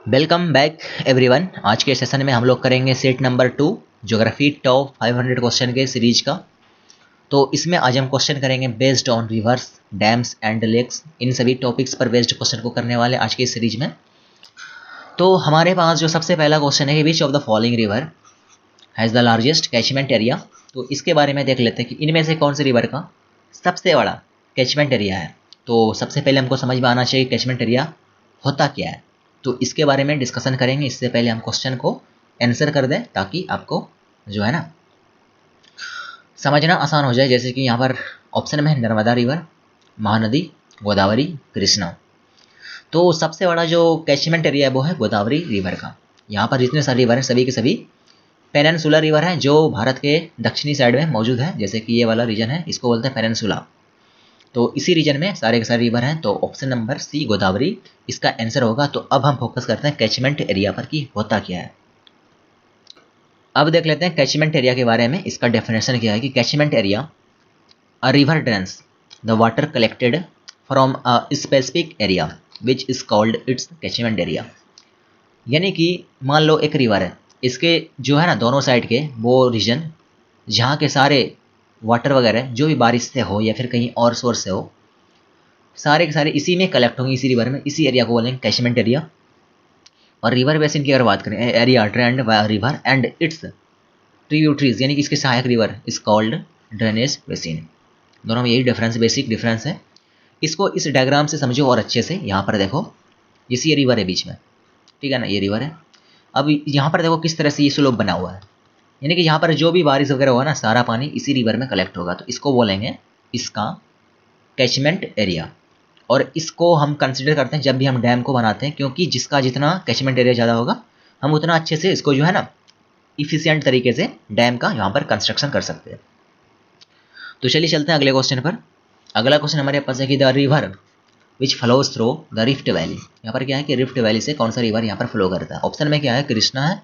Welcome back everyone. आज के session में हम लोग करेंगे set number 2 geography top 500 question के सीरीज का। तो इसमें आज हम क्वेश्चन करेंगे based on rivers, dams and lakes. इन सभी टॉपिक्स पर बेस्ड क्वेश्चन को करने वाले आज के इस सीरीज में। तो हमारे पास जो सबसे पहला क्वेश्चन है, विच of the following river has the largest catchment area. तो इसके बारे में देख लेते हैं कि इनमें से कौन सी रिवर का सबसे बड़ा कैचमेंट एरिया है। तो सबसे पहले हमको समझ में आना चाहिए कैचमेंट एरिया होता क्या है। तो इसके बारे में डिस्कशन करेंगे। इससे पहले हम क्वेश्चन को आंसर कर दें ताकि आपको जो है ना समझना आसान हो जाए। जैसे कि यहाँ पर ऑप्शन में है नर्मदा रिवर, महानदी, गोदावरी, कृष्णा। तो सबसे बड़ा जो कैचमेंट एरिया है वो है गोदावरी रिवर का। यहाँ पर जितने सारे रिवर हैं सभी के सभी पेनिनसुलर रिवर हैं जो भारत के दक्षिणी साइड में मौजूद है। जैसे कि ये वाला रीजन है, इसको बोलते हैं पेनिनसुला। तो इसी रीजन में सारे के सारे रिवर हैं। तो ऑप्शन नंबर सी गोदावरी इसका आंसर होगा। तो अब हम फोकस करते हैं कैचमेंट एरिया पर कि होता क्या है। अब देख लेते हैं कैचमेंट एरिया के बारे में। इसका डेफिनेशन क्या है कि catchment area a river drains the water collected from a specific area which is called its catchment area. यानी कि मान लो एक रिवर है, इसके जो है ना दोनों साइड के वो रीजन जहाँ के सारे वाटर वगैरह जो भी बारिश से हो या फिर कहीं और सोर्स से हो, सारे के सारे इसी में कलेक्ट होंगे, इसी रिवर में। इसी एरिया को बोलेंगे कैचमेंट एरिया। और रिवर बेसिन की अगर बात करें, area drained by river and it's tributaries, यानी कि इसके सहायक river is called drainage basin. दोनों में यही डिफरेंस, बेसिक डिफरेंस है। इसको इस डायग्राम से समझो और अच्छे से। यहाँ पर देखो, ये रिवर है बीच में, ठीक है ना, ये रिवर है। अब यहाँ पर देखो किस तरह से ये स्लोप बना हुआ है, यानी कि यहाँ पर जो भी बारिश वगैरह होगा ना, सारा पानी इसी रिवर में कलेक्ट होगा। तो इसको बोलेंगे इसका कैचमेंट एरिया। और इसको हम कंसिडर करते हैं जब भी हम डैम को बनाते हैं, क्योंकि जिसका जितना कैचमेंट एरिया ज़्यादा होगा हम उतना अच्छे से इसको जो है ना इफिशियंट तरीके से डैम का यहाँ पर कंस्ट्रक्शन कर सकते हैं। तो चलिए चलते हैं अगले क्वेश्चन पर। अगला क्वेश्चन हमारे पास है कि the river which flows through the rift valley. यहाँ पर क्या है कि रिफ्ट वैली से कौन सा रिवर यहाँ पर फ्लो करता है। ऑप्शन में क्या है, कृष्णा है,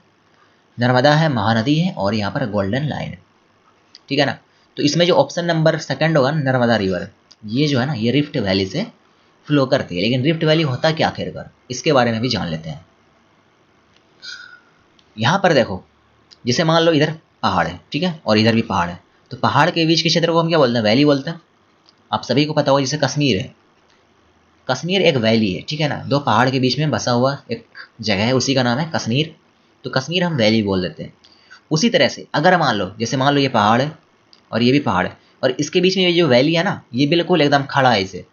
नर्मदा है, महानदी है और यहाँ पर गोल्डन लाइन है, ठीक है ना। तो इसमें जो ऑप्शन नंबर सेकंड होगा नर्मदा रिवर, ये जो है ना ये रिफ्ट वैली से फ्लो करती है। लेकिन रिफ्ट वैली होता क्या आखिरकार, इसके बारे में भी जान लेते हैं। यहाँ पर देखो, जैसे मान लो इधर पहाड़ है, ठीक है, और इधर भी पहाड़ है। तो पहाड़ के बीच के क्षेत्र को हम क्या बोलते हैं, वैली बोलते हैं। आप सभी को पता होगा, जैसे कश्मीर है, कश्मीर एक वैली है, ठीक है ना। दो पहाड़ के बीच में बसा हुआ एक जगह है, उसी का नाम है कश्मीर। तो कश्मीर हम वैली बोल देते हैं। उसी तरह से अगर मान लो, जैसे मान लो ये पहाड़ है और ये भी पहाड़ है, और इसके बीच में ये जो वैली है ना, ये बिल्कुल एकदम खड़ा है इसे,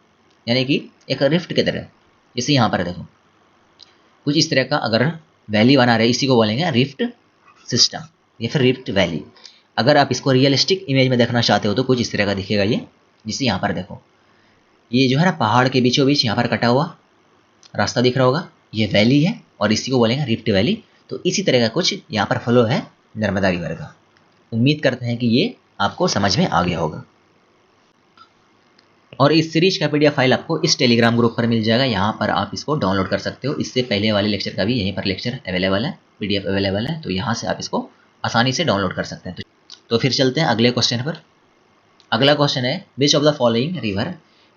यानी कि एक रिफ्ट की तरह। जैसे यहाँ पर देखो कुछ इस तरह का अगर वैली बना रहे, इसी को बोलेंगे रिफ्ट सिस्टम या फिर रिफ्ट वैली। अगर आप इसको रियलिस्टिक इमेज में देखना चाहते हो तो कुछ इस तरह का दिखेगा ये। जिसे यहाँ पर देखो, ये जो है ना पहाड़ के बीचों बीच यहाँ पर कटा हुआ रास्ता दिख रहा होगा, ये वैली है और इसी को बोलेंगे रिफ्ट वैली। तो इसी तरह का कुछ यहाँ पर फ्लो है नर्मदा रिवर का। उम्मीद करते हैं कि ये आपको समझ में आ गया होगा। और इस सीरीज का पीडीएफ फाइल आपको इस टेलीग्राम ग्रुप पर मिल जाएगा, यहाँ पर आप इसको डाउनलोड कर सकते हो। इससे पहले वाले लेक्चर का भी यहीं पर लेक्चर अवेलेबल है, पीडीएफ अवेलेबल है, तो यहाँ से आप इसको आसानी से डाउनलोड कर सकते हैं। तो फिर चलते हैं अगले क्वेश्चन पर। अगला क्वेश्चन है, विच of the following river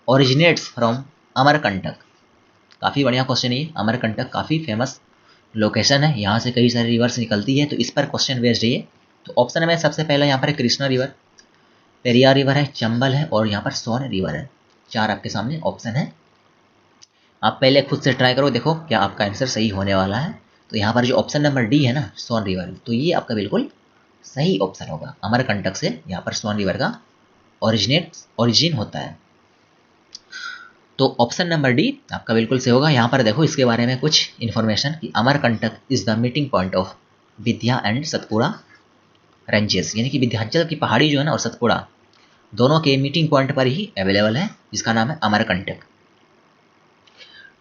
originates from Amarkantak. काफ़ी बढ़िया क्वेश्चन है ये। अमरकंटक काफ़ी फेमस लोकेशन है, यहाँ से कई सारी रिवर्स निकलती है, तो इस पर क्वेश्चन बेस्ड है ये। तो ऑप्शन में सबसे पहला यहाँ पर है कृष्णा रिवर, पेरियार रिवर है, चंबल है और यहाँ पर सोन रिवर है। चार आपके सामने ऑप्शन है। आप पहले खुद से ट्राई करो, देखो क्या आपका आंसर सही होने वाला है। तो यहाँ पर जो ऑप्शन नंबर डी है ना, सोन रिवर, तो ये आपका बिल्कुल सही ऑप्शन होगा। अमरकंटक से यहाँ पर सोन रिवर का ओरिजिन होता है। तो ऑप्शन नंबर डी आपका बिल्कुल सही होगा। यहाँ पर देखो इसके बारे में कुछ इन्फॉर्मेशन कि Amarkantak is the meeting point of Vindhya and Satpura ranges, यानी कि विंध्याचल की पहाड़ी जो है ना और सतपुड़ा दोनों के मीटिंग पॉइंट पर ही अवेलेबल है, जिसका नाम है अमरकंटक,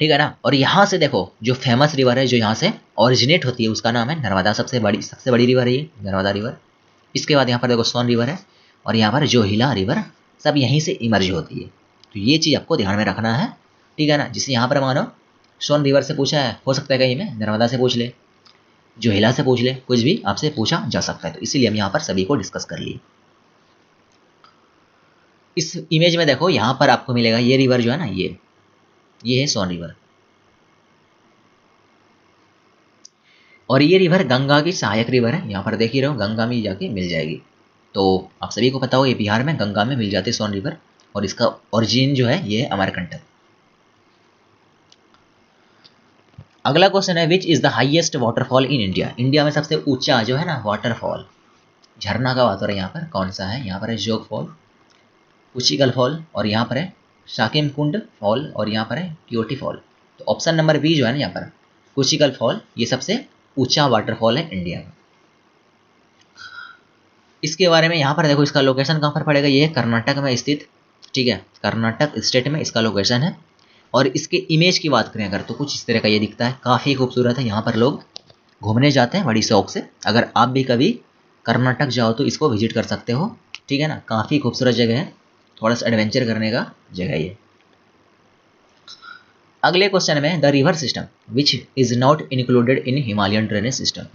ठीक है ना। और यहाँ से देखो जो फेमस रिवर है जो यहाँ से ओरिजिनेट होती है उसका नाम है नर्मदा। सबसे बड़ी रिवर है ये नर्मदा रिवर। इसके बाद यहाँ पर देखो सोन रिवर है और यहाँ पर जोहिला रिवर, सब यहीं से इमर्ज होती है। तो ये चीज़ आपको ध्यान में रखना है, ठीक है ना। जिसे यहाँ पर मानो सोन रिवर से पूछा है, हो सकता है कहीं में नर्मदा से पूछ ले, जोहिला से पूछ ले, कुछ भी आपसे पूछा जा सकता है। तो इसीलिए हम यहाँ पर सभी को डिस्कस कर लिए। इस इमेज में देखो यहाँ पर आपको मिलेगा ये रिवर जो है ना, ये है सोन रिवर। और ये रिवर गंगा की सहायक रिवर है, यहाँ पर देख ही रहो गंगा में जाके मिल जाएगी। तो आप सभी को पता हो ये बिहार में गंगा में मिल जाती है सोन रिवर, और इसका ओरिजिन जो है ये है अमरकंटक। अगला क्वेश्चन है which is the highest waterfall in India. India में सबसे ऊंचा जो है ना वाटरफॉल, झरना का बात हो रहा है यहाँ पर, कौन सा है? यहाँ पर है जोग फॉल, कुचिकल फॉल, और यहाँ पर है शाकिम कुंड फॉल, और यहाँ पर है क्योटी फॉल। तो ऑप्शन नंबर बी जो है ना यहाँ पर कुचिकल फॉल, ये सबसे ऊंचा वाटरफॉल है इंडिया में। इसके बारे में यहाँ पर देखो, इसका लोकेशन कहाँ पर पड़ेगा? ये है कर्नाटक में स्थित, ठीक है, कर्नाटक स्टेट में इसका लोकेशन है। और इसके इमेज की बात करें अगर, तो कुछ इस तरह का ये दिखता है, काफ़ी खूबसूरत है। यहाँ पर लोग घूमने जाते हैं बड़ी शौक से। अगर आप भी कभी कर्नाटक जाओ तो इसको विजिट कर सकते हो, ठीक है ना। काफ़ी खूबसूरत जगह है, थोड़ा सा एडवेंचर करने का जगह ये। अगले क्वेश्चन में the river system which is not included in Himalayan drainage system.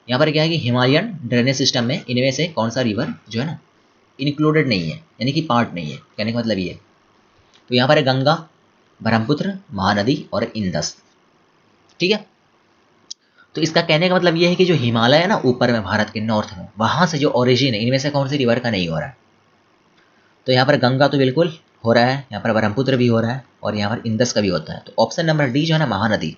यहाँ पर क्या है कि हिमालयन ड्रेनेज सिस्टम में इनमें से कौन सा रिवर जो है ना इंक्लूडेड नहीं है, यानी कि पार्ट नहीं है, कहने का मतलब ये। तो यहाँ पर है गंगा, ब्रह्मपुत्र, महानदी और इंदस, ठीक है। तो इसका कहने का मतलब ये है कि जो हिमालय है ना ऊपर में भारत के नॉर्थ में, वहां से जो ओरिजिन है इनमें से कौन सी रिवर का नहीं हो रहा है। तो यहाँ पर गंगा तो बिल्कुल हो रहा है, यहाँ पर ब्रह्मपुत्र भी हो रहा है, और यहाँ पर इंदस का भी होता है। तो ऑप्शन नंबर डी जो है ना महानदी,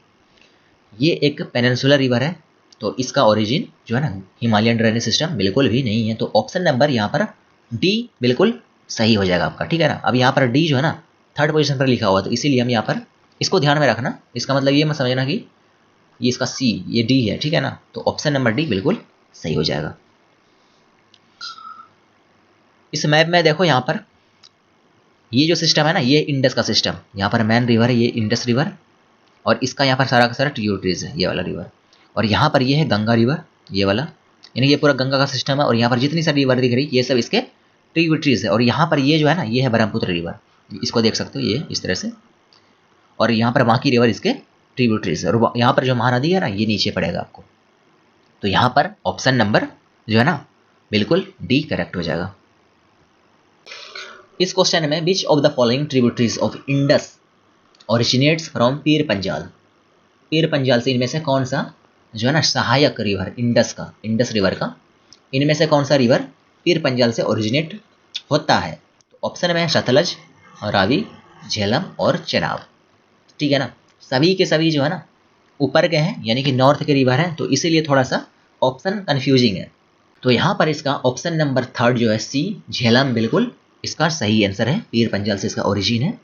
ये एक पेनिनसुलर रिवर है, तो इसका ओरिजिन जो है ना हिमालयन ड्रेनेज सिस्टम बिल्कुल भी नहीं है। तो ऑप्शन नंबर यहाँ पर डी बिल्कुल सही हो जाएगा आपका, ठीक है ना। अब यहाँ पर डी जो है ना थर्ड पोजीशन पर लिखा हुआ, तो इसीलिए हम यहाँ पर इसको ध्यान में रखना। इसका मतलब ये मत समझना कि ये इसका सी, ये डी है, ठीक है ना। तो ऑप्शन नंबर डी बिल्कुल सही हो जाएगा। इस मैप में देखो यहाँ पर ये जो सिस्टम है ना, ये इंडस का सिस्टम, यहाँ पर मेन रिवर है ये इंडस रिवर, और इसका यहाँ पर सारा का सारा ट्रिब्यूटरीज है, ये वाला रिवर। और यहाँ पर ये है गंगा रिवर, ये वाला, यानी ये पूरा गंगा का सिस्टम है। और यहाँ पर जितनी सारी रिवर दिख रही है ये सब इसके ट्रिब्यूटरीज है। और यहाँ पर ये जो है ना ये है ब्रह्मपुत्र रिवर, इसको देख सकते हो ये इस तरह से। और यहाँ पर बाकी रिवर इसके ट्रिब्यूटरीज है, और यहाँ पर जो महानदी है ना ये नीचे पड़ेगा आपको। तो यहाँ पर ऑप्शन नंबर जो है ना बिल्कुल डी करेक्ट हो जाएगा। इस क्वेश्चन में विच of the following tributaries of Indus originates from Pir Panjal. Pir Panjal से इनमें से कौन सा जो है ना सहायक रिवर इंडस का, इंडस रिवर का, इनमें से कौन सा रिवर पीर पंजाल से ओरिजिनेट होता है। तो ऑप्शन में है सतलज, रावी, झेलम और चेनाब, ठीक है ना। सभी के सभी जो है ना ऊपर के हैं, यानी कि नॉर्थ के रिवर हैं, तो इसीलिए थोड़ा सा ऑप्शन कंफ्यूजिंग है। तो यहाँ पर इसका ऑप्शन नंबर थर्ड जो है सी झेलम बिल्कुल इसका सही आंसर है, पीर पंजाल से इसका ओरिजिन है,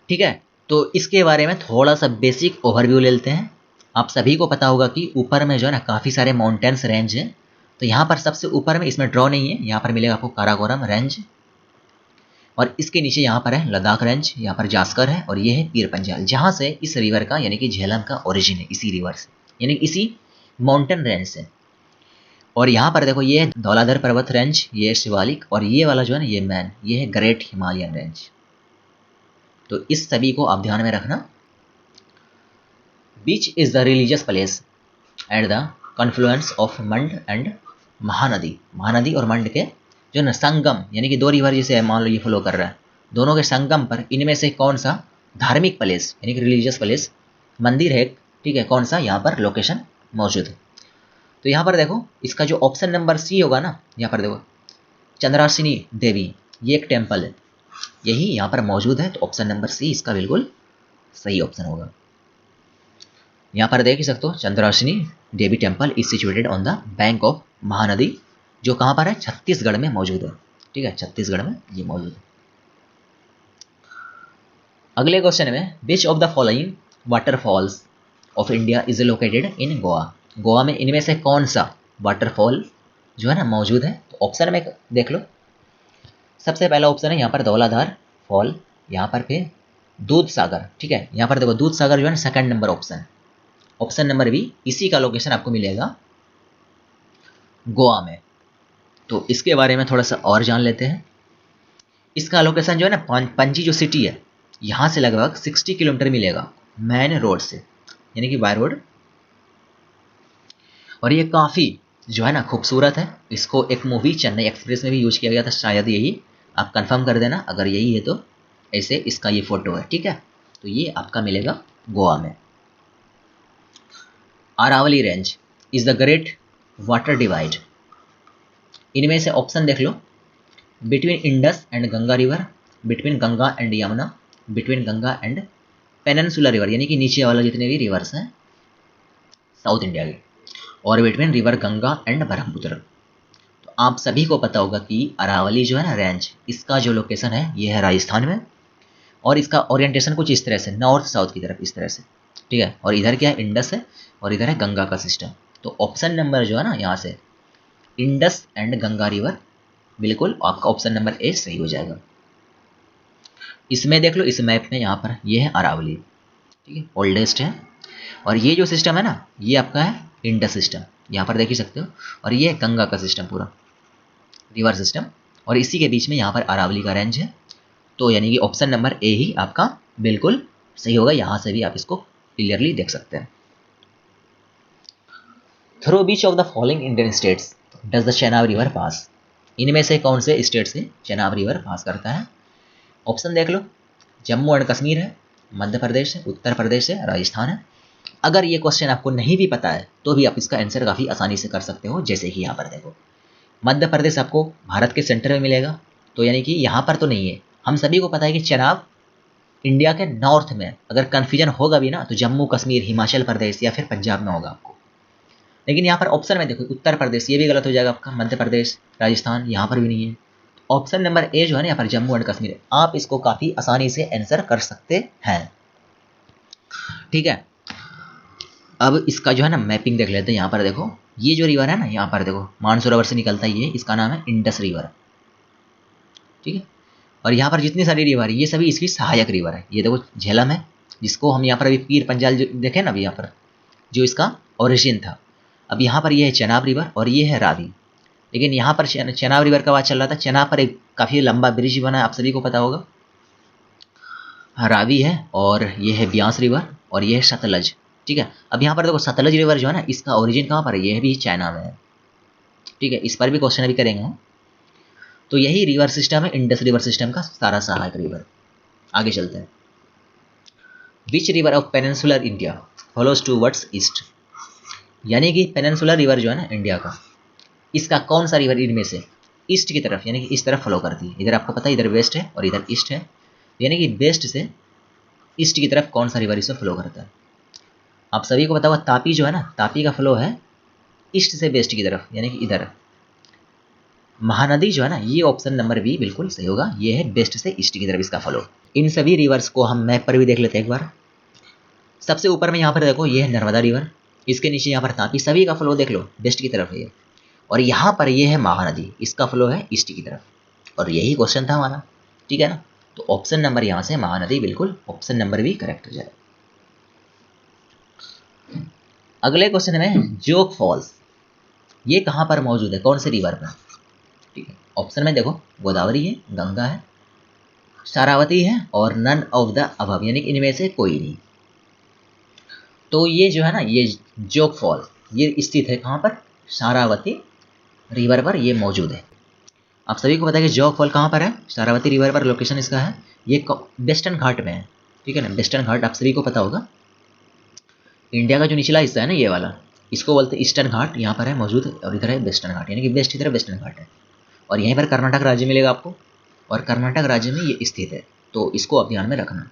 ठीक है। तो इसके बारे में थोड़ा सा बेसिक ओवरव्यू ले लेते हैं। आप सभी को पता होगा कि ऊपर में जो है ना काफ़ी सारे माउंटेन्स रेंज हैं। तो यहाँ पर सबसे ऊपर में इसमें ड्रॉ नहीं है, यहाँ पर मिलेगा आपको काराकोरम रेंज, और इसके नीचे यहाँ पर है लद्दाख रेंज, यहाँ पर जास्कर है, और ये है पीर पंजाल, जहाँ से इस रिवर का यानी कि झेलम का ओरिजिन है, इसी रिवर से, यानी इसी माउंटेन रेंज से। और यहाँ पर देखो ये है धौलाधर पर्वत रेंज, ये है शिवालिक, और ये वाला जो है ना ये मैन, ये है ग्रेट हिमालयन रेंज। तो इस सभी को आप ध्यान में रखना। Which is the religious place at the confluence of Mand and Mahanadi. Mahanadi और मंड के जो ना संगम, यानी कि दो रिवर जिसे मान लो ये फ्लो कर रहा है, दोनों के संगम पर इनमें से कौन सा धार्मिक प्लेस यानी कि रिलीजियस प्लेस मंदिर है, ठीक है, कौन सा यहाँ पर लोकेशन मौजूद है। तो यहाँ पर देखो इसका जो ऑप्शन नंबर सी होगा ना, यहाँ पर देखो चंद्रासिनी देवी, ये एक टेम्पल है, यही यहाँ पर मौजूद है। तो ऑप्शन नंबर सी इसका बिल्कुल सही ऑप्शन होगा। यहाँ पर देख ही सकते हो Chandrasini Devi temple is situated on the bank of Mahanadi, जो कहाँ पर है छत्तीसगढ़ में मौजूद है, ठीक है, छत्तीसगढ़ में ये मौजूद है। अगले क्वेश्चन में विच of the following waterfalls of India is located इन गोवा। गोवा में इनमें से कौन सा वाटरफॉल जो है ना मौजूद है। तो ऑप्शन में देख लो, सबसे पहला ऑप्शन है यहाँ पर धौलाधार फॉल, यहाँ पर फिर दूध सागर, ठीक है, यहाँ पर देखो दूध सागर जो है ना second number option, option number B, इसी का लोकेशन आपको मिलेगा गोवा में। तो इसके बारे में थोड़ा सा और जान लेते हैं। इसका लोकेशन जो है ना पणजी जो सिटी है यहाँ से लगभग 60 किलोमीटर मिलेगा मेन रोड से, यानी कि बाय रोड। और ये काफ़ी जो है ना खूबसूरत है। इसको एक मूवी चेन्नई एक्सप्रेस में भी यूज किया गया था, शायद यही, आप कंफर्म कर देना अगर यही है तो। ऐसे इसका ये फोटो है, ठीक है। तो ये आपका मिलेगा गोवा में। Aravali range is the great water divide. इनमें से ऑप्शन देख लो, between Indus and Ganga river, between Ganga and Yamuna, between Ganga and peninsular river यानी कि नीचे वाला जितने भी रिवर्स हैं साउथ इंडिया के, और between river Ganga and Brahmaputra. तो आप सभी को पता होगा कि अरावली जो है ना रेंज, इसका जो लोकेशन है ये है राजस्थान में, और इसका ओरिएंटेशन कुछ इस तरह से नॉर्थ साउथ की तरफ इस तरह से, ठीक है। और इधर क्या है, इंडस है, और इधर है गंगा का सिस्टम। तो ऑप्शन नंबर जो है ना यहाँ से इंडस एंड गंगा रिवर, बिल्कुल आपका ऑप्शन नंबर ए सही हो जाएगा। इसमें देख लो, इस मैप में यहाँ पर ये है अरावली, ठीक है, ओल्डेस्ट है। और ये जो सिस्टम है ना ये आपका है इंडस सिस्टम, यहाँ पर देख ही सकते हो। और ये है गंगा का सिस्टम, पूरा रिवर सिस्टम, और इसी के बीच में यहाँ पर अरावली का रेंज है। तो यानी कि ऑप्शन नंबर ए ही आपका बिल्कुल सही होगा। यहाँ से भी आप इसको क्लियरली देख सकते हैं। Through which of the following Indian states does the Chenab river pass. इनमें से कौन से स्टेट से चेनाब रिवर पास करता है? ऑप्शन देख लो, जम्मू एंड कश्मीर है, मध्य प्रदेश है, उत्तर प्रदेश है, राजस्थान है। अगर ये क्वेश्चन आपको नहीं भी पता है तो भी आप इसका आंसर काफ़ी आसानी से कर सकते हो। जैसे कि यहाँ पर देखो, मध्य प्रदेश आपको भारत के सेंटर में मिलेगा, तो यानी कि यहाँ पर तो नहीं है। हम सभी को पता है कि चेनाब इंडिया के नॉर्थ में, अगर कन्फ्यूजन होगा भी ना तो जम्मू कश्मीर, हिमाचल प्रदेश या फिर पंजाब में होगा आपको। लेकिन यहाँ पर ऑप्शन में देखो उत्तर प्रदेश, ये भी गलत हो जाएगा आपका। मध्य प्रदेश, राजस्थान यहाँ पर भी नहीं है। ऑप्शन नंबर ए जो है ना यहाँ पर जम्मू एंड कश्मीर, आप इसको काफ़ी आसानी से आंसर कर सकते हैं, ठीक है। अब इसका जो है ना मैपिंग देख लेते हैं। यहाँ पर देखो, ये जो रिवर है ना यहाँ पर देखो मानसरोवर से निकलता है, ये इसका नाम है इंडस रिवर, ठीक है। और यहाँ पर जितनी सारी रिवर है ये सभी इसकी सहायक रिवर है। ये देखो झेलम है, जिसको हम यहाँ पर अभी पीर पंजाल जो देखे ना अभी यहाँ पर, जो इसका ओरिजिन था। अब यहाँ पर ये है चेनाब रिवर और ये है रावी। लेकिन यहाँ पर चेनाब रिवर का बात चल रहा था। चेनाब पर एक काफ़ी लंबा ब्रिज बना है, आप सभी को पता होगा। रावी है और ये है ब्यास रिवर और ये है सतलज, ठीक है। अब यहाँ पर देखो सतलज रिवर जो है ना इसका ओरिजिन कहाँ पर है? यह भी चाइना में है, ठीक है। इस पर भी क्वेश्चन अभी करेंगे हम। तो यही रिवर सिस्टम है इंडस रिवर सिस्टम का सारा सहायक रिवर। आगे चलते हैं। Which river of peninsular India follows towards east. यानी कि पेनिनसुलर रिवर जो है ना इंडिया का, इसका कौन सा रिवर इनमें से ईस्ट की तरफ यानी कि इस तरफ फॉलो करती है? इधर आपको पता है इधर वेस्ट है और इधर ईस्ट है, यानी कि वेस्ट से ईस्ट की तरफ कौन सा रिवर इसमें फ्लो करता है? आप सभी को पता होगा तापी जो है ना, तापी का फ्लो है ईस्ट से वेस्ट की तरफ, यानी कि इधर। महानदी जो है ना, ये ऑप्शन नंबर बी बिल्कुल सही होगा। ये है वेस्ट से ईस्ट की तरफ इसका फ्लो। इन सभी रिवर्स को हम मैप पर भी देख लेते हैं एक बार। सबसे ऊपर में यहाँ पर देखो ये है नर्मदा रिवर, इसके नीचे यहाँ पर तापी, सभी का फ्लो देख लो वेस्ट की तरफ है ये। और यहाँ पर ये है महानदी, इसका फ्लो है ईस्ट की तरफ। और यही क्वेश्चन था हमारा, ठीक है ना। तो ऑप्शन नंबर यहाँ से महानदी बिल्कुल ऑप्शन नंबर भी करेक्ट हो जाए। अगले क्वेश्चन में जोग फॉल्स, ये कहाँ पर मौजूद है, कौन से रिवर पर? ठीक है, ऑप्शन में देखो गोदावरी है, गंगा है, शारावती है और नन ऑफ द अबव, यानी कि इनमें से कोई नहीं। तो ये जो है ना ये जोग फॉल ये स्थित है कहाँ पर? शारावती रिवर पर ये मौजूद है। आप सभी को पता है कि जोग फॉल कहाँ पर है? शारावती रिवर पर लोकेशन इसका है। ये वेस्टर्न घाट में है, ठीक है ना। वेस्टर्न घाट आप सभी को पता होगा, इंडिया का जो निचला हिस्सा है ना ये वाला, इसको बोलते हैं ईस्टर्न घाट, यहाँ पर है मौजूद। और इधर है वेस्टर्न घाट, यानी कि वेस्ट की तरफ वेस्टर्न घाट है। और यहीं पर कर्नाटक राज्य मिलेगा आपको, और कर्नाटक राज्य में ये स्थित है। तो इसको आप ध्यान में रखना।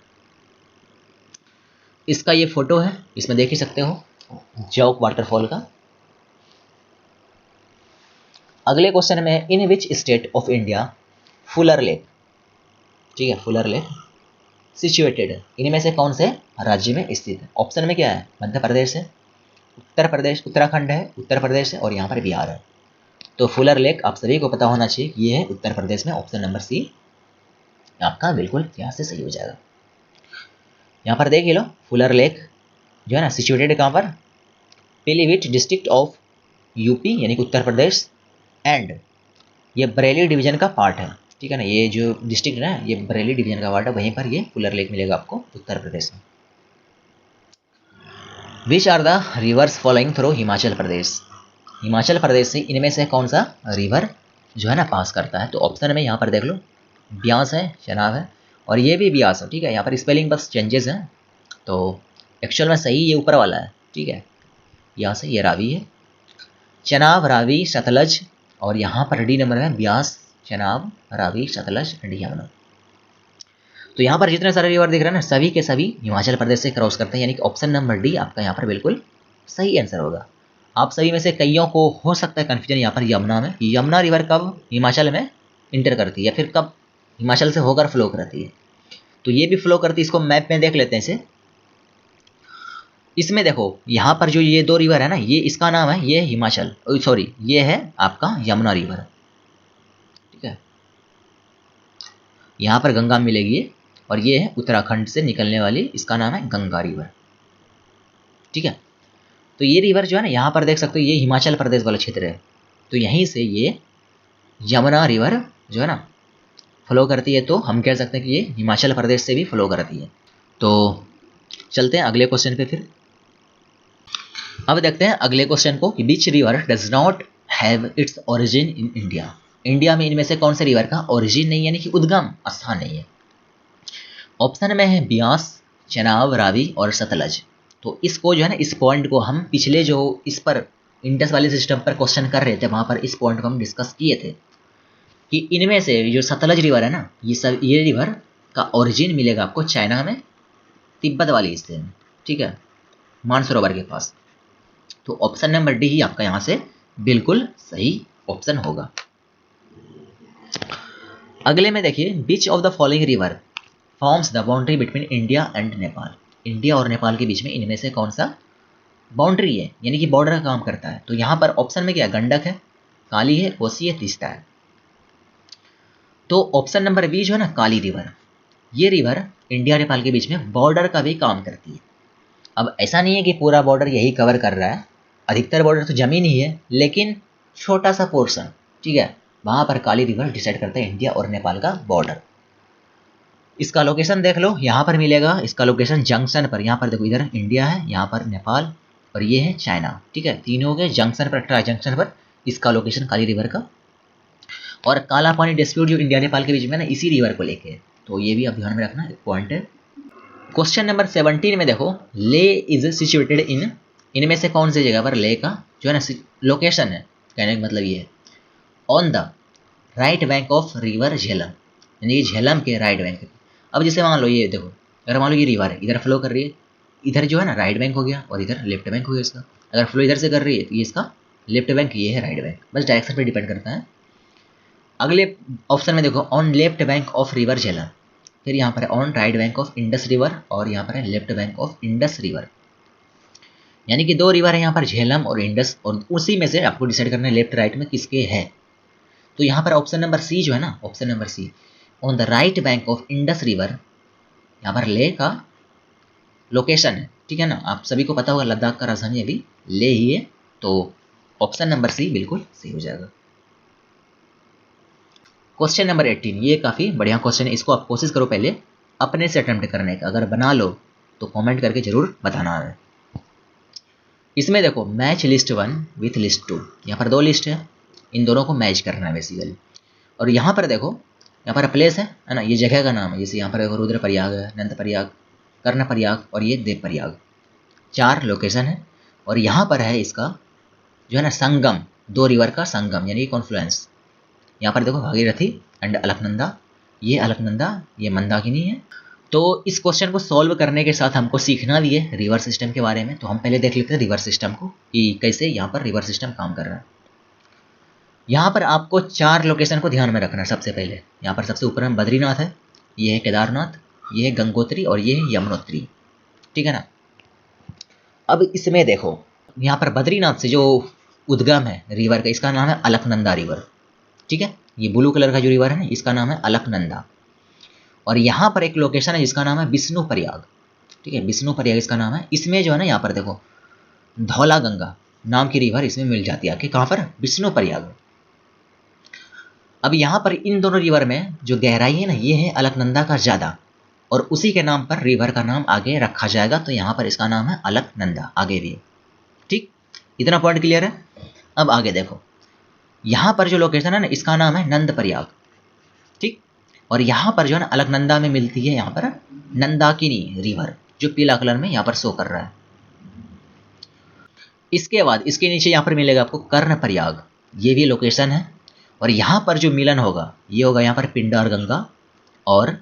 इसका ये फोटो है, इसमें देख ही सकते हो जोग वाटरफॉल का। अगले क्वेश्चन में in which state of India Wular lake, ठीक है, फुलर लेक सिचुएटेड है, इनमें से कौन से राज्य में स्थित है? ऑप्शन में क्या है? मध्य प्रदेश है, उत्तर प्रदेश, उत्तराखंड है, उत्तर प्रदेश है और यहाँ पर बिहार है। तो फुलर लेक आप सभी को पता होना चाहिए, ये है उत्तर प्रदेश में। ऑप्शन नंबर सी आपका बिल्कुल यहाँ से सही हो जाएगा। यहाँ पर देख लो फुलर लेक जो है ना सिचुएटेड कहाँ पर? पीलीभीत डिस्ट्रिक्ट ऑफ यूपी यानी कि उत्तर प्रदेश, एंड ये बरेली डिवीजन का पार्ट है, ठीक है ना। ये जो डिस्ट्रिक्ट है ना ये बरेली डिवीजन का पार्ट है, वहीं पर ये फुलर लेक मिलेगा आपको उत्तर प्रदेश में। Which are the rivers following through Himachal Pradesh, Himachal Pradesh से इनमें से कौन सा रिवर जो है ना पास करता है? तो ऑप्शन में यहाँ पर देख लो ब्यास है, चेनाब है और ये भी ब्यास है, ठीक है। यहाँ पर स्पेलिंग बस चेंजेस हैं, तो एक्चुअल में सही ये ऊपर वाला है, ठीक है। यहाँ से ये रावी है, चनाब, रावी, सतलज, और यहाँ पर डी नंबर है ब्यास, चनाब, रावी, सतलज एंड यमुना। तो यहाँ पर जितने सारे रिवर दिख रहे हैं ना, सभी के सभी हिमाचल प्रदेश से क्रॉस करते हैं, यानी कि ऑप्शन नंबर डी आपका यहाँ पर बिल्कुल सही आंसर होगा। आप सभी में से कईयों को हो सकता है कन्फ्यूजन यहाँ पर यमुना में, यमुना रिवर कब हिमाचल में इंटर करती है या फिर कब हिमाचल से होकर फ्लो करती है। तो ये भी फ्लो करती है, इसको मैप में देख लेते हैं इसे। इसमें देखो यहाँ पर जो ये दो रिवर है ना, ये इसका नाम है, ये हिमाचल, सॉरी ये है आपका यमुना रिवर, ठीक है। यहाँ पर गंगा मिलेगी और ये है उत्तराखंड से निकलने वाली, इसका नाम है गंगा रिवर, ठीक है। तो ये रिवर जो है ना, यहाँ पर देख सकते हो ये हिमाचल प्रदेश वाला क्षेत्र है, तो यहीं से ये यमुना रिवर जो है ना फ्लो करती है, तो हम कह सकते हैं कि ये हिमाचल प्रदेश से भी फ्लो करती है। तो चलते हैं अगले क्वेश्चन पे फिर। अब देखते हैं अगले क्वेश्चन को कि which river does not have its origin in India. India में इनमें से कौन से रिवर का ओरिजिन नहीं, यानी कि उद्गम स्थान नहीं है। ऑप्शन में है ब्यास, चनाब, रावी और सतलज। तो इसको जो है ना, इस पॉइंट को हम पिछले जो इस पर इंडस वाले सिस्टम पर क्वेश्चन कर रहे थे, वहां पर इस पॉइंट को हम डिस्कस किए थे कि इनमें से जो सतलज रिवर है ना, ये रिवर का ओरिजिन मिलेगा आपको चाइना में, तिब्बत वाले हिस्से में, ठीक है, मानसरोवर के पास। तो ऑप्शन नंबर डी ही आपका यहाँ से बिल्कुल सही ऑप्शन होगा। अगले में देखिए, विच of the following river forms the boundary between India and Nepal. India और नेपाल के बीच में इनमें से कौन सा बाउंड्री है, यानी कि बॉर्डर का काम करता है। तो यहाँ पर ऑप्शन में क्या है, गंडक है, काली है, कोसी है, तीस्ता है। तो ऑप्शन नंबर बी जो है ना, काली रिवर, ये रिवर इंडिया नेपाल के बीच में बॉर्डर का भी काम करती है। अब ऐसा नहीं है कि पूरा बॉर्डर यही कवर कर रहा है, अधिकतर बॉर्डर तो जमीन ही है, लेकिन छोटा सा पोर्शन, ठीक है, वहां पर काली रिवर डिसाइड करता है इंडिया और नेपाल का बॉर्डर। इसका लोकेशन देख लो, यहाँ पर मिलेगा इसका लोकेशन जंक्शन पर। यहाँ पर देखो, इधर इंडिया है, यहाँ पर नेपाल और ये है चाइना, ठीक है, तीनों के जंक्शन पर, ट्राई जंक्शन पर इसका लोकेशन काली रिवर का। और काला पानी डिस्प्यूट जो इंडिया नेपाल के बीच में ना, इसी रिवर को लेके है, तो ये भी आप ध्यान में रखना, एक पॉइंट है। क्वेश्चन नंबर 17 में देखो, ले इज सिचुएटेड इन, इनमें से कौन सी जगह पर ले का जो है ना लोकेशन है, कहने का मतलब ये है, on the right bank of river Jhelum, यानी कि झेलम के राइट बैंक। अब जैसे मान लो ये देखो, अगर मान लो ये रिवर है, इधर फ्लो कर रही है, इधर जो है ना राइट बैंक हो गया और इधर लेफ्ट बैंक हो गया इसका। अगर फ्लो इधर से कर रही है तो ये इसका लेफ्ट बैंक, ये है राइट बैंक, बस डायरेक्शन पे डिपेंड करता है। अगले ऑप्शन में देखो, on left bank of river Jhelum, फिर यहाँ पर है on right bank of Indus river और यहाँ पर है left bank of Indus river, यानी कि दो रिवर है यहाँ पर, झेलम और इंडस, और उसी में से आपको डिसाइड करना है लेफ्ट राइट में किसके है। तो यहाँ पर ऑप्शन नंबर सी जो है ना, option number C, on the right bank of Indus river, यहाँ पर ले का लोकेशन है, ठीक है ना। आप सभी को पता होगा लद्दाख का राजधानी अभी ले ही है, तो ऑप्शन नंबर सी बिल्कुल सही हो जाएगा। क्वेश्चन नंबर 18, ये काफ़ी बढ़िया क्वेश्चन है, इसको आप कोशिश करो पहले अपने से अटेम्प्ट करने का, अगर बना लो तो कमेंट करके जरूर बताना है। इसमें देखो, मैच लिस्ट 1 विथ लिस्ट 2, यहाँ पर दो लिस्ट है, इन दोनों को मैच करना है बेसिकली। और यहाँ पर देखो, यहाँ पर प्लेस है ना, ये जगह का नाम है, जैसे यहाँ पर देखो रुद्रप्रयाग है, नंदप्रयाग, कर्णप्रयाग और ये देवप्रयाग, 4 लोकेशन है। और यहाँ पर है इसका जो है ना संगम, दो रिवर का संगम, यानी कॉन्फ्लुएंस। यहाँ पर देखो भागीरथी एंड अलकनंदा, ये अलकनंदा, ये मंदाकिनी है। तो इस क्वेश्चन को सॉल्व करने के साथ हमको सीखना भी है रिवर सिस्टम के बारे में, तो हम पहले देख लेते हैं रिवर सिस्टम को कि कैसे यहाँ पर रिवर सिस्टम काम कर रहा है। यहाँ पर आपको 4 लोकेशन को ध्यान में रखना है। सबसे पहले यहाँ पर सबसे ऊपर में बद्रीनाथ है, ये है केदारनाथ, ये है गंगोत्री और ये है यमुनोत्री, ठीक है ना। अब इसमें देखो, यहाँ पर बद्रीनाथ से जो उद्गम है रिवर का, इसका नाम है अलकनंदा रिवर, ठीक है। ये ब्लू कलर का जो रिवर है ना, इसका नाम है अलकनंदा। और यहाँ पर एक लोकेशन है जिसका नाम है विष्णुप्रयाग, ठीक है, विष्णुप्रयाग इसका नाम है। इसमें जो है ना, यहाँ पर देखो धौला गंगा नाम की रिवर इसमें मिल जाती है आपके, कहाँ पर, विष्णुप्रयाग। अब यहाँ पर इन दोनों रिवर में जो गहराई है ना, ये है अलकनंदा का ज़्यादा, और उसी के नाम पर रिवर का नाम आगे रखा जाएगा, तो यहाँ पर इसका नाम है अलकनंदा, आगे भी, ठीक, इतना पॉइंट क्लियर है। अब आगे देखो, यहाँ पर जो लोकेशन है ना, इसका नाम है नंदप्रयाग, ठीक। और यहाँ पर जो है ना अलकनंदा में मिलती है यहाँ पर नंदाकिनी रिवर, जो पीला कलर में यहाँ पर शो कर रहा है। इसके बाद इसके नीचे यहाँ पर मिलेगा आपको कर्णप्रयाग, ये भी लोकेशन है। और यहाँ पर जो मिलन होगा ये होगा यहाँ पर पिंडर गंगा और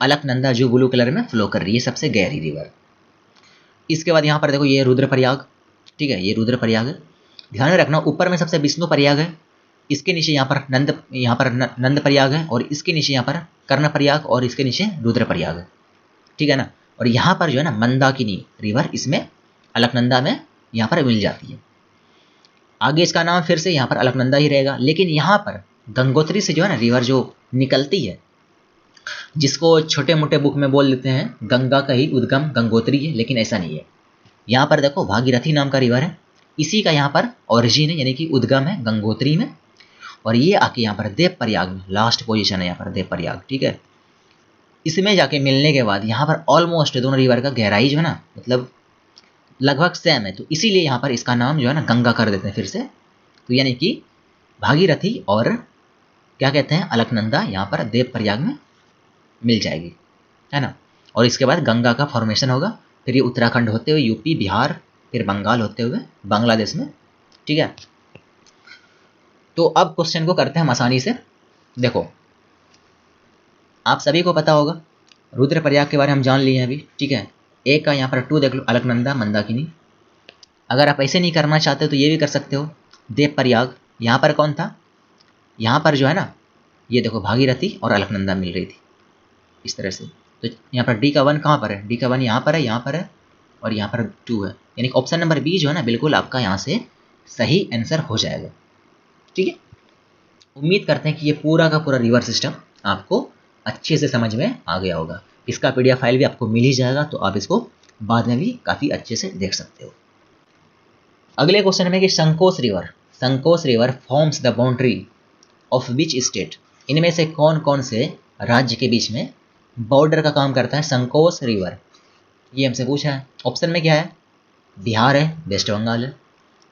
अलकनंदा जो ब्लू कलर में फ्लो कर रही है, सबसे गहरी रिवर। इसके बाद यहाँ पर देखो ये रुद्रप्रयाग, ठीक है, ये रुद्रप्रयाग है। ध्यान में रखना ऊपर में सबसे विष्णु प्रयाग है, इसके नीचे यहाँ पर नंद प्रयाग है, और इसके नीचे यहाँ पर कर्ण प्रयाग, और इसके नीचे रुद्रप्रयाग है, ठीक है ना। और यहाँ पर जो है ना मंदाकिनी रिवर इसमें अलकनंदा में यहाँ पर मिल जाती है। आगे इसका नाम फिर से यहाँ पर अलकनंदा ही रहेगा, लेकिन यहाँ पर गंगोत्री से जो है ना रिवर जो निकलती है, जिसको छोटे मोटे बुक में बोल देते हैं गंगा का ही उद्गम गंगोत्री है, लेकिन ऐसा नहीं है। यहाँ पर देखो भागीरथी नाम का रिवर है, इसी का यहाँ पर ओरिजिन है, यानी कि उद्गम है गंगोत्री में। और ये आके यहाँ पर देव प्रयाग में लास्ट पोजीशन है, यहाँ पर देव प्रयाग, ठीक है। इसमें जाके मिलने के बाद यहाँ पर ऑलमोस्ट दोनों रिवर का गहराई जो है ना मतलब लगभग सेम है, तो इसीलिए यहाँ पर इसका नाम जो है ना गंगा कर देते हैं फिर से। तो यानी कि भागीरथी और क्या कहते हैं अलकनंदा यहाँ पर देव प्रयाग में मिल जाएगी, है ना। और इसके बाद गंगा का फॉर्मेशन होगा, फिर ये उत्तराखंड होते हुए यूपी, बिहार, फिर बंगाल होते हुए बांग्लादेश में, ठीक है। तो अब क्वेश्चन को करते हैं हम आसानी से। देखो आप सभी को पता होगा रुद्रप्रयाग के बारे में हम जान लिए हैं अभी, ठीक है। एक का यहाँ पर 2 देख लो, अलकनंदा मंदाकिनी। अगर आप ऐसे नहीं करना चाहते तो ये भी कर सकते हो, देव प्रयाग। यहाँ पर कौन था, यहाँ पर जो है ना ये देखो भागीरथी और अलकनंदा मिल रही थी इस तरह से। तो यहाँ पर डी का 1 कहाँ पर है, डी का 1 यहाँ पर है, यहाँ पर है, और यहाँ पर 2 है, यानी ऑप्शन नंबर बी जो है ना बिल्कुल आपका यहाँ से सही आंसर हो जाएगा, ठीक है। उम्मीद करते हैं कि ये पूरा का पूरा रिवर सिस्टम आपको अच्छे से समझ में आ गया होगा। इसका पीडीएफ फाइल भी आपको मिल ही जाएगा, तो आप इसको बाद में भी काफ़ी अच्छे से देख सकते हो। अगले क्वेश्चन में कि संकोच river forms the boundary of which state, इनमें से कौन कौन से राज्य के बीच में बॉर्डर का काम करता है संकोच रिवर, ये हमसे पूछा है। ऑप्शन में क्या है, बिहार है, वेस्ट बंगाल है,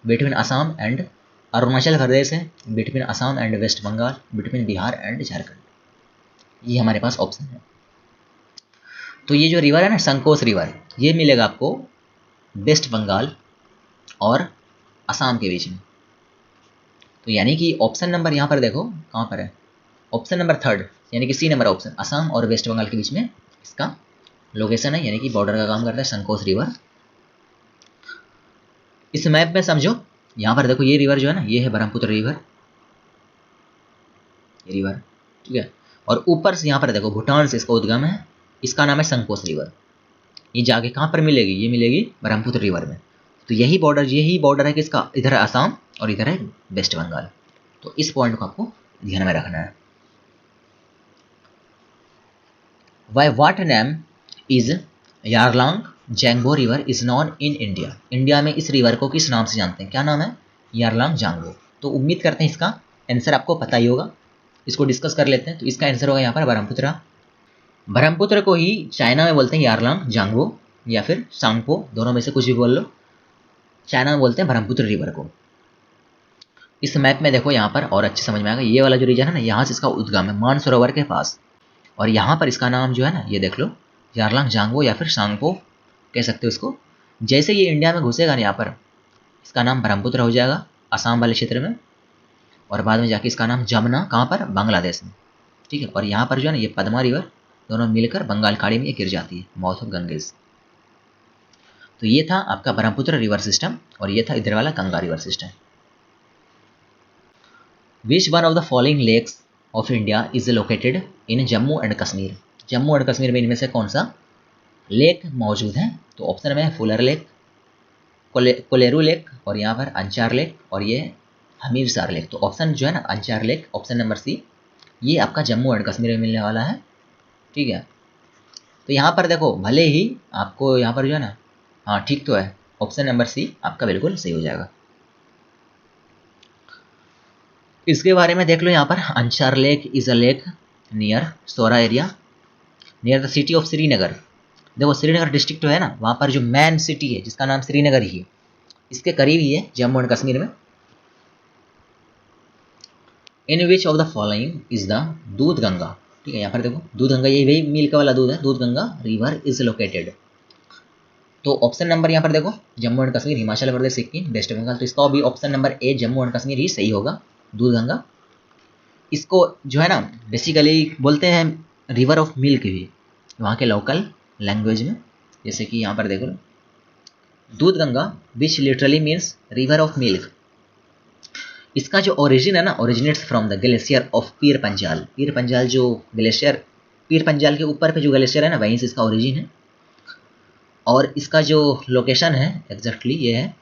बिटवीन असम एंड अरुणाचल प्रदेश है, between Assam and west Bengal, between Bihar and Jharkhand, ये हमारे पास ऑप्शन है। तो ये जो रिवर है ना संकोच रिवर, ये मिलेगा आपको वेस्ट बंगाल और असम के बीच में। तो यानी कि ऑप्शन नंबर यहाँ पर देखो कहाँ पर है, ऑप्शन नंबर 3 यानी कि सी नंबर ऑप्शन, असम और वेस्ट बंगाल के बीच में इसका लोकेशन है, यानी कि बॉर्डर का काम करता है संकोच रिवर। इस मैप में समझो, यहाँ पर देखो ये रिवर जो है ना ये है ब्रह्मपुत्र रिवर, ये रिवर, ठीक है। और ऊपर से यहाँ पर देखो भूटान से इसका उद्गम है, इसका नाम है संकोच रिवर। ये जाके कहाँ पर मिलेगी, ये मिलेगी ब्रह्मपुत्र रिवर में। तो यही बॉर्डर है किसका, इधर है असम और इधर है वेस्ट बंगाल। तो इस पॉइंट को आपको ध्यान में रखना है। By what name is Yarlung Zangbo river is known in India, India में इस रिवर को किस नाम से जानते हैं, क्या नाम है, यारलांग जांगबो। तो उम्मीद करते हैं इसका आंसर आपको पता ही होगा, इसको डिस्कस कर लेते हैं। तो इसका आंसर होगा यहाँ पर ब्रह्मपुत्र। ब्रह्मपुत्र को ही चाइना में बोलते हैं यारलांग जांगबो या फिर सांगपो, दोनों में से कुछ भी बोल लो। चाइना में बोलते हैं ब्रह्मपुत्र रिवर को। इस मैप में देखो यहाँ पर और अच्छे समझ में आएगा, ये वाला जो रीजन है ना यहाँ से इसका उद्गम है मानसरोवर के पास, और यहाँ पर इसका नाम जो है ना ये देख लो यारलांग जांगबो या फिर सांगपो कह सकते हो इसको। जैसे ये इंडिया में घुसेगा ना यहाँ पर इसका नाम ब्रह्मपुत्र हो जाएगा असम वाले क्षेत्र में, और बाद में जाके इसका नाम जमुना कहाँ पर, बांग्लादेश में, ठीक है। और यहाँ पर जो है ना ये पद्मा रिवर दोनों मिलकर बंगाल खाड़ी में ये गिर जाती है, माउथ ऑफ गंगेज। तो ये था आपका ब्रह्मपुत्र रिवर सिस्टम, और ये था इधर वाला Ganga river system. Which one of the following lakes of India is located in Jammu and Kashmir, Jammu and Kashmir में इनमें से कौन सा लेक मौजूद है। तो ऑप्शन में है फुलर लेक, कोलेरू लेक, और यहाँ पर अंचार लेक, और ये हमीरसार लेक। तो ऑप्शन जो है ना अंचार लेक, ऑप्शन नंबर सी, ये आपका जम्मू एंड कश्मीर में मिलने वाला है, ठीक है। तो यहाँ पर देखो भले ही आपको यहाँ पर जो है ना, हाँ ठीक तो है, ऑप्शन नंबर सी आपका बिल्कुल सही हो जाएगा। इसके बारे में देख लो यहाँ पर, Anchar lake is a lake near Soura area near the city of Srinagar. देखो श्रीनगर डिस्ट्रिक्ट जो है ना वहाँ पर जो मेन सिटी है जिसका नाम श्रीनगर ही है, इसके करीब ही है जम्मू एंड कश्मीर में। In which of the following is the Doodh Ganga, ठीक है। यहाँ पर देखो दूध गंगा, ये वही मिल्क वाला दूध है, Doodh Ganga river is located. तो ऑप्शन नंबर यहाँ पर देखो, जम्मू एंड कश्मीर, हिमाचल प्रदेश, सिक्किम, वेस्ट बंगाल, तो इसका भी option number A Jammu and Kashmir ही सही होगा, दूध गंगा। इसको जो है ना बेसिकली बोलते हैं रिवर ऑफ मिल्क भी वहाँ के लोकल लैंग्वेज में, जैसे कि यहाँ पर देखो दूध गंगा विच literally means river of milk. इसका जो ओरिजिन है ना, originates from the glacier of Pir Panjal. Pir Panjal जो ग्लेशियर, पीर पंजाल के ऊपर पे जो ग्लेशियर है ना, वहीं से इसका ओरिजिन है। और इसका जो लोकेशन है एग्जैक्टली ये है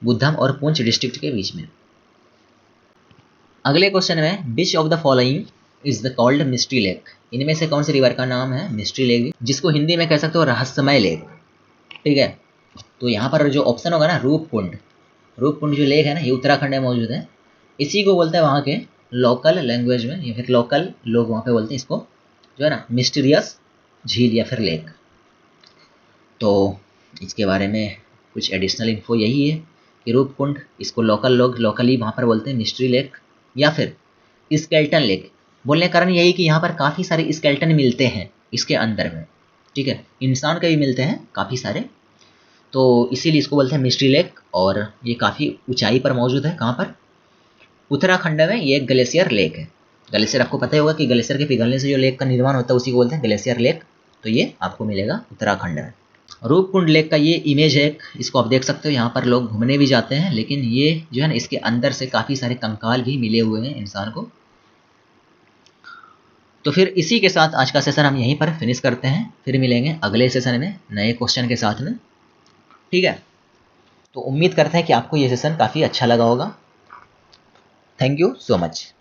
बुद्धम और पुंछ डिस्ट्रिक्ट के बीच में। अगले क्वेश्चन में विच of the following is the called mystery lake. इनमें से कौन सी रिवर का नाम है मिस्ट्री लेक, जिसको हिंदी में कह सकते हो रहस्यमय लेक। ठीक है, तो यहाँ पर जो ऑप्शन होगा ना रूपकुंड, रूपकुंड जो लेक है ना ये उत्तराखंड में मौजूद है। इसी को बोलते हैं वहाँ के लोकल लैंग्वेज में या फिर लोकल लोग वहाँ पे बोलते हैं इसको जो है ना मिस्टीरियस झील या फिर लेक। तो इसके बारे में कुछ एडिशनल इन्फो यही है कि रूपकुंड इसको लोकल लोग लोकली वहाँ पर बोलते हैं मिस्ट्री लेक या फिर स्केल्टन लेक। बोलने का कारण यही कि यहाँ पर काफ़ी सारे स्केल्टन मिलते हैं इसके अंदर में। ठीक है, इंसान के भी मिलते हैं काफ़ी सारे, तो इसीलिए इसको बोलते हैं मिस्ट्री लेक। और ये काफ़ी ऊंचाई पर मौजूद है, कहाँ पर, उत्तराखंड में। ये एक ग्लेशियर लेक है। ग्लेशियर आपको पता ही होगा कि ग्लेशियर के पिघलने से जो लेक का निर्माण होता है उसी को बोलते हैं ग्लेशियर लेक। तो ये आपको मिलेगा उत्तराखंड में। रूपकुंड लेक का ये इमेज है, इसको आप देख सकते हो। यहाँ पर लोग घूमने भी जाते हैं, लेकिन ये जो है ना इसके अंदर से काफ़ी सारे कंकाल भी मिले हुए हैं इंसान को। तो फिर इसी के साथ आज का सेशन हम यहीं पर फिनिश करते हैं। फिर मिलेंगे अगले सेशन में नए क्वेश्चन के साथ में। ठीक है, तो उम्मीद करते हैं कि आपको ये सेशन काफ़ी अच्छा लगा होगा। Thank you so much.